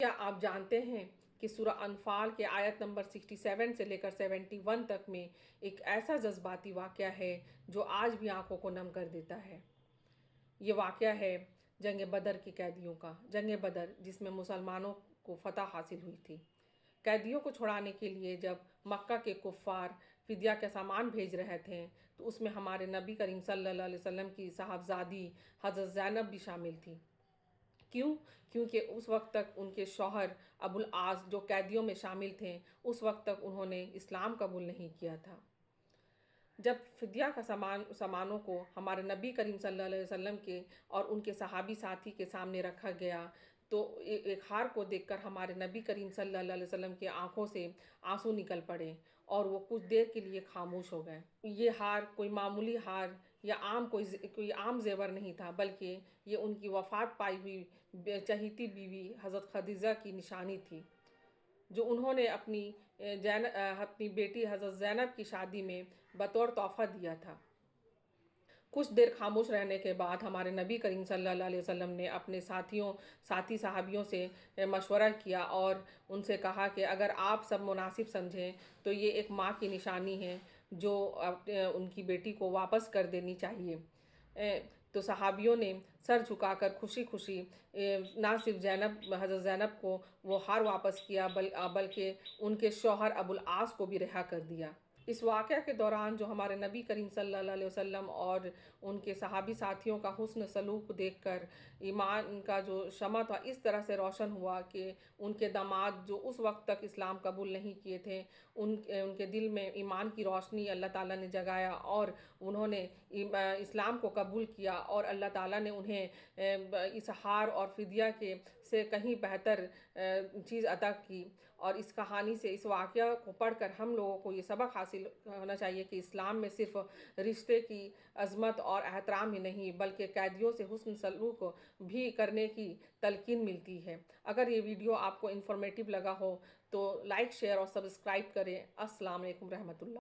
کیا آپ جانتے ہیں کہ سورہ انفال کے آیت نمبر 67 سے لے کر 71 تک میں ایک ایسا جذباتی واقعہ ہے جو آج بھی آنکھوں کو نم کر دیتا ہے۔ یہ واقعہ ہے جنگ بدر کے قیدیوں کا۔ جنگ بدر جس میں مسلمانوں کو فتح حاصل ہوئی تھی۔ قیدیوں کو چھڑانے کے لیے جب مکہ کے کفار فدیہ کا سامان بھیج رہے تھے تو اس میں ہمارے نبی کریم صلی اللہ علیہ وسلم کی صاحبزادی حضرت زینب بھی شامل تھی۔ کیوں؟ کیونکہ اس وقت تک ان کے شوہر ابو العاص جو قیدیوں میں شامل تھے، اس وقت تک انہوں نے اسلام قبول نہیں کیا تھا۔ جب فدیہ کا سامانوں کو ہمارے نبی کریم صلی اللہ علیہ وسلم کے اور ان کے صحابی ساتھی کے سامنے رکھا گیا تو ایک ہار کو دیکھ کر ہمارے نبی کریم صلی اللہ علیہ وسلم کی آنکھوں سے آنسو نکل پڑے اور وہ کچھ دیر کے لیے خاموش ہو گئے۔ یہ ہار کوئی معمولی ہار یا کوئی عام زیور نہیں تھا، بلکہ یہ ان کی وفات پائی ہوئی چہیتی بیوی حضرت خدیجہ کی نشانی تھی، جو انہوں نے اپنی بیٹی حضرت زینب کی شادی میں بطور تحفہ دیا تھا۔ کچھ دیر خاموش رہنے کے بعد ہمارے نبی کریم صلی اللہ علیہ وسلم نے اپنے ساتھی صحابیوں سے مشورہ کیا اور ان سے کہا کہ اگر آپ سب مناسب سمجھیں تو یہ ایک ماں کی نشانی ہے جو ان کی بیٹی کو واپس کر دینی چاہیے۔ تو صحابیوں نے سر جھکا کر خوشی خوشی نہ صرف حضرت زینب کو وہ ہار واپس کیا بلکہ ان کے شوہر ابو العاص کو بھی رہا کر دیا۔ اس واقعہ کے دوران جو ہمارے نبی کریم صلی اللہ علیہ وسلم اور ان کے صحابی ساتھیوں کا حسن سلوک دیکھ کر ایمان کا جو شمع تھا اس طرح سے روشن ہوا کہ ان کے داماد جو اس وقت تک اسلام قبول نہیں کیے تھے، ان کے دل میں ایمان کی روشنی اللہ تعالیٰ نے جگایا اور انہوں نے اسلام کو قبول کیا اور اللہ تعالیٰ نے انہیں اس ہار اور فدیہ سے کہیں بہتر چیز عطا کی۔ اور اس کہانی سے، اس واقعہ کو پڑھ کر ہم لوگوں کو یہ سبق حاصل ہونا چاہیے کہ اسلام میں صرف رشتے کی عظمت اور احترام ہی نہیں بلکہ قیدیوں سے حسن سلوک بھی کرنے کی تلقین ملتی ہے۔ اگر یہ ویڈیو آپ کو انفارمیٹیو لگا ہو تو لائک، شیئر اور سبسکرائب کریں۔ السلام علیکم رحمۃ اللہ۔